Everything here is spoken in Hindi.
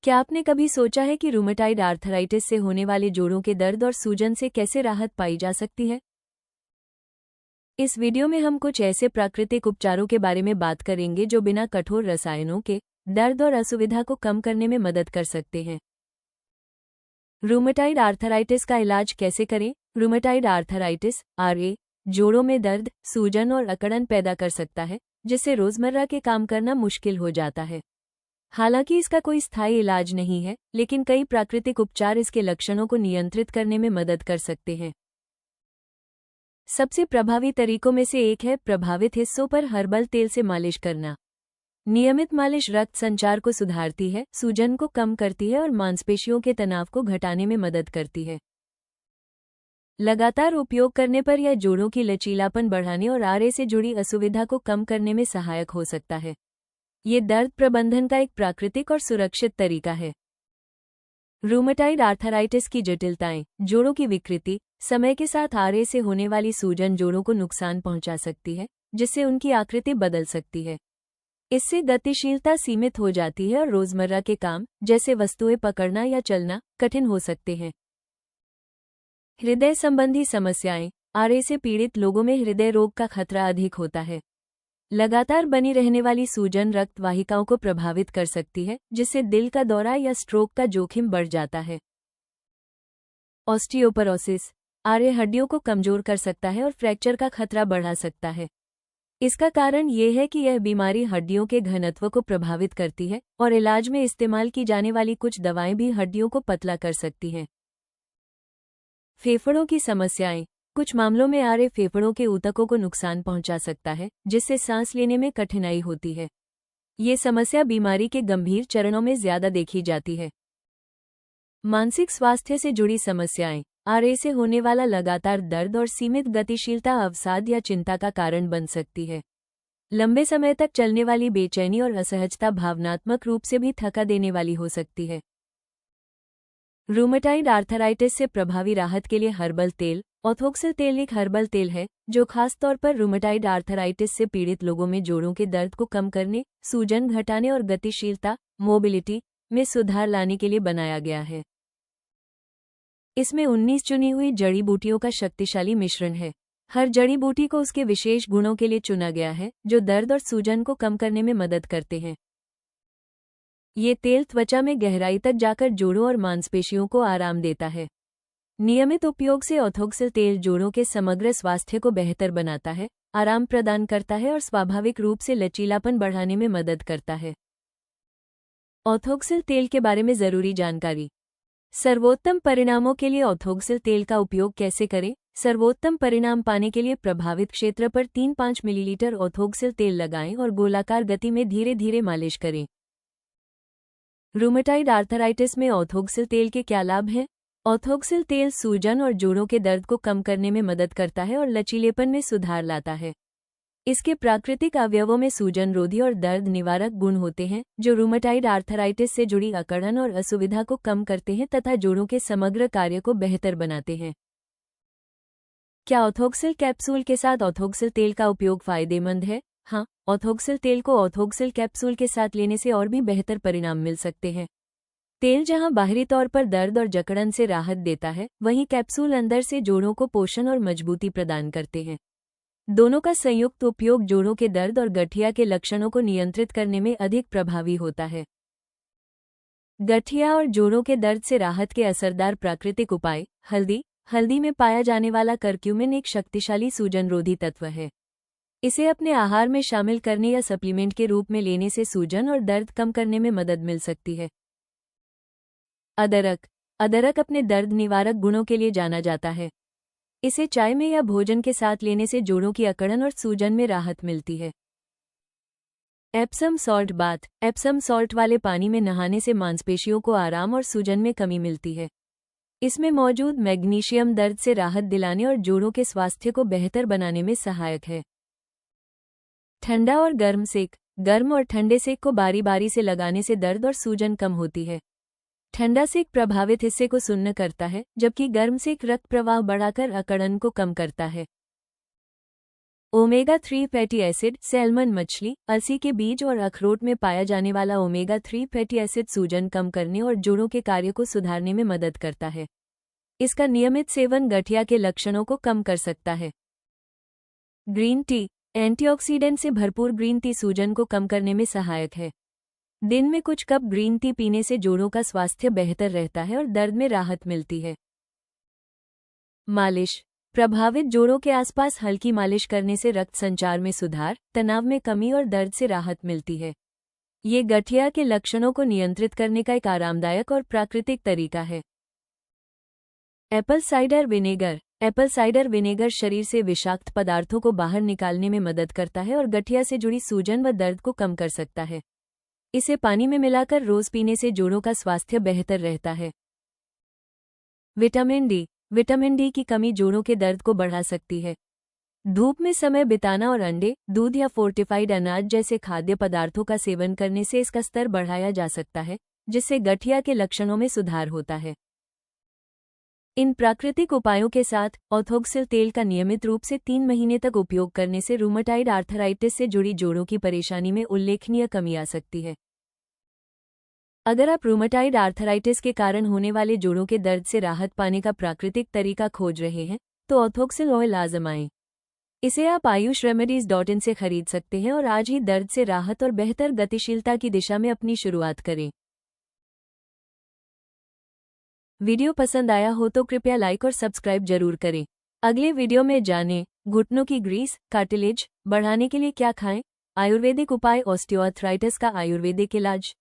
क्या आपने कभी सोचा है कि रूमेटाइड आर्थराइटिस से होने वाले जोड़ों के दर्द और सूजन से कैसे राहत पाई जा सकती है? इस वीडियो में हम कुछ ऐसे प्राकृतिक उपचारों के बारे में बात करेंगे जो बिना कठोर रसायनों के दर्द और असुविधा को कम करने में मदद कर सकते हैं। रूमेटाइड आर्थराइटिस का इलाज कैसे करें? रूमेटाइड आर्थराइटिस (RA) जोड़ों में दर्द, सूजन और अकड़न पैदा कर सकता है, जिससे रोजमर्रा के काम करना मुश्किल हो जाता है। हालांकि इसका कोई स्थायी इलाज नहीं है, लेकिन कई प्राकृतिक उपचार इसके लक्षणों को नियंत्रित करने में मदद कर सकते हैं। सबसे प्रभावी तरीकों में से एक है प्रभावित हिस्सों पर हर्बल तेल से मालिश करना। नियमित मालिश रक्त संचार को सुधारती है, सूजन को कम करती है और मांसपेशियों के तनाव को घटाने में मदद करती है। लगातार उपयोग करने पर यह जोड़ों की लचीलापन बढ़ाने और आरे से जुड़ी असुविधा को कम करने में सहायक हो सकता है। ये दर्द प्रबंधन का एक प्राकृतिक और सुरक्षित तरीका है। रूमेटाइड आर्थराइटिस की जटिलताएं। जोड़ों की विकृति। समय के साथ आरे से होने वाली सूजन जोड़ों को नुकसान पहुंचा सकती है, जिससे उनकी आकृति बदल सकती है। इससे गतिशीलता सीमित हो जाती है और रोजमर्रा के काम, जैसे वस्तुएं पकड़ना या चलना, कठिन हो सकते हैं। हृदय संबंधी समस्याएं। आरे से पीड़ित लोगों में हृदय रोग का खतरा अधिक होता है। लगातार बनी रहने वाली सूजन रक्त वाहिकाओं को प्रभावित कर सकती है, जिससे दिल का दौरा या स्ट्रोक का जोखिम बढ़ जाता है। ऑस्टियोपोरोसिस। आरे हड्डियों को कमजोर कर सकता है और फ्रैक्चर का खतरा बढ़ा सकता है। इसका कारण ये है कि यह बीमारी हड्डियों के घनत्व को प्रभावित करती है और इलाज में इस्तेमाल की जाने वाली कुछ दवाएं भी हड्डियों को पतला कर सकती हैं। फेफड़ों की समस्याएं। कुछ मामलों में आरे फेफड़ों के ऊतकों को नुकसान पहुंचा सकता है, जिससे सांस लेने में कठिनाई होती है। ये समस्या बीमारी के गंभीर चरणों में ज्यादा देखी जाती है। मानसिक स्वास्थ्य से जुड़ी समस्याएं। आरे से होने वाला लगातार दर्द और सीमित गतिशीलता अवसाद या चिंता का कारण बन सकती है। लंबे समय तक चलने वाली बेचैनी और असहजता भावनात्मक रूप से भी थका देने वाली हो सकती है। रूमेटाइड आर्थराइटिस से प्रभावी राहत के लिए हर्बल तेल। ऑथोक्सिल तेल एक हर्बल तेल है जो खास तौर पर रूमेटाइड आर्थराइटिस से पीड़ित लोगों में जोड़ों के दर्द को कम करने, सूजन घटाने और गतिशीलता मोबिलिटी में सुधार लाने के लिए बनाया गया है। इसमें 19 चुनी हुई जड़ी बूटियों का शक्तिशाली मिश्रण है। हर जड़ी बूटी को उसके विशेष गुणों के लिए चुना गया है, जो दर्द और सूजन को कम करने में मदद करते हैं। ये तेल त्वचा में गहराई तक जाकर जोड़ों और मांसपेशियों को आराम देता है। नियमित उपयोग से ऑथोक्सिल तेल जोड़ों के समग्र स्वास्थ्य को बेहतर बनाता है, आराम प्रदान करता है और स्वाभाविक रूप से लचीलापन बढ़ाने में मदद करता है। ऑथोक्सिल तेल के बारे में जरूरी जानकारी। सर्वोत्तम परिणामों के लिए ऑथोक्सिल तेल का उपयोग कैसे करें? सर्वोत्तम परिणाम पाने के लिए प्रभावित क्षेत्र पर 3-5 मिलीलीटर ऑथोक्सिल तेल लगाएं और गोलाकार गति में धीरे धीरे मालिश करें। रूमेटाइड आर्थराइटिस में ऑथोक्सिल तेल के क्या लाभ हैं? ऑथोक्सिल तेल सूजन और जोड़ों के दर्द को कम करने में मदद करता है और लचीलेपन में सुधार लाता है। इसके प्राकृतिक अवयवों में सूजन रोधी और दर्द निवारक गुण होते हैं, जो रूमेटाइड आर्थराइटिस से जुड़ी अकड़न और असुविधा को कम करते हैं तथा जोड़ों के समग्र कार्य को बेहतर बनाते हैं। क्या ऑथोक्सिल कैप्सूल के साथ ऑथोक्सिल तेल का उपयोग फायदेमंद है? हाँ, ऑथोक्सिल तेल को ऑथोक्सिल कैप्सूल के साथ लेने से और भी बेहतर परिणाम मिल सकते हैं। तेल जहां बाहरी तौर पर दर्द और जकड़न से राहत देता है, वहीं कैप्सूल अंदर से जोड़ों को पोषण और मजबूती प्रदान करते हैं। दोनों का संयुक्त उपयोग जोड़ों के दर्द और गठिया के लक्षणों को नियंत्रित करने में अधिक प्रभावी होता है। गठिया और जोड़ों के दर्द से राहत के असरदार प्राकृतिक उपाय। हल्दी। हल्दी में पाया जाने वाला करक्यूमिन एक शक्तिशाली सूजनरोधी तत्व है। इसे अपने आहार में शामिल करने या सप्लीमेंट के रूप में लेने से सूजन और दर्द कम करने में मदद मिल सकती है। अदरक। अदरक अपने दर्द निवारक गुणों के लिए जाना जाता है। इसे चाय में या भोजन के साथ लेने से जोड़ों की अकड़न और सूजन में राहत मिलती है। Epsom salt bath. Epsom salt वाले पानी में नहाने से मांसपेशियों को आराम और सूजन में कमी मिलती है। इसमें मौजूद मैग्नीशियम दर्द से राहत दिलाने और जोड़ों के स्वास्थ्य को बेहतर बनाने में सहायक है। ठंडा और गर्म सेक। गर्म और ठंडे सेक को बारी बारी से लगाने से दर्द और सूजन कम होती है। ठंडा सेक प्रभावित हिस्से को सुन्न करता है, जबकि गर्म सेक रक्त प्रवाह बढ़ाकर अकड़न को कम करता है। ओमेगा 3 फैटी एसिड सैल्मन मछली, अलसी के बीज और अखरोट में पाया जाने वाला ओमेगा 3 फैटी एसिड सूजन कम करने और जोड़ों के कार्य को सुधारने में मदद करता है। इसका नियमित सेवन गठिया के लक्षणों को कम कर सकता है। ग्रीन टी एंटीऑक्सीडेंट से भरपूर ग्रीन टी सूजन को कम करने में सहायक है। दिन में कुछ कप ग्रीन टी पीने से जोड़ों का स्वास्थ्य बेहतर रहता है और दर्द में राहत मिलती है। मालिश प्रभावित जोड़ों के आसपास हल्की मालिश करने से रक्त संचार में सुधार, तनाव में कमी और दर्द से राहत मिलती है। ये गठिया के लक्षणों को नियंत्रित करने का एक आरामदायक और प्राकृतिक तरीका है। Apple cider vinegar Apple cider vinegar शरीर से विषाक्त पदार्थों को बाहर निकालने में मदद करता है और गठिया से जुड़ी सूजन व दर्द को कम कर सकता है। इसे पानी में मिलाकर रोज पीने से जोड़ों का स्वास्थ्य बेहतर रहता है। विटामिन डी की कमी जोड़ों के दर्द को बढ़ा सकती है। धूप में समय बिताना और अंडे, दूध या फोर्टिफाइड अनाज जैसे खाद्य पदार्थों का सेवन करने से इसका स्तर बढ़ाया जा सकता है, जिससे गठिया के लक्षणों में सुधार होता है। इन प्राकृतिक उपायों के साथ ऑथोक्सिल तेल का नियमित रूप से 3 महीने तक उपयोग करने से रूमेटॉइड आर्थराइटिस से जुड़ी जोड़ों की परेशानी में उल्लेखनीय कमी आ सकती है। अगर आप रूमेटॉइड आर्थराइटिस के कारण होने वाले जोड़ों के दर्द से राहत पाने का प्राकृतिक तरीका खोज रहे हैं, तो ऑथोक्सिल ऑयल आजमाएं। इसे आप ayushremedies.in से खरीद सकते हैं और आज ही दर्द से राहत और बेहतर गतिशीलता की दिशा में अपनी शुरुआत करें। वीडियो पसंद आया हो तो कृपया लाइक और सब्सक्राइब जरूर करें। अगले वीडियो में जानें घुटनों की ग्रीस कार्टिलेज बढ़ाने के लिए क्या खाएं, आयुर्वेदिक उपाय ऑस्टियोआर्थराइटिस का आयुर्वेदिक इलाज।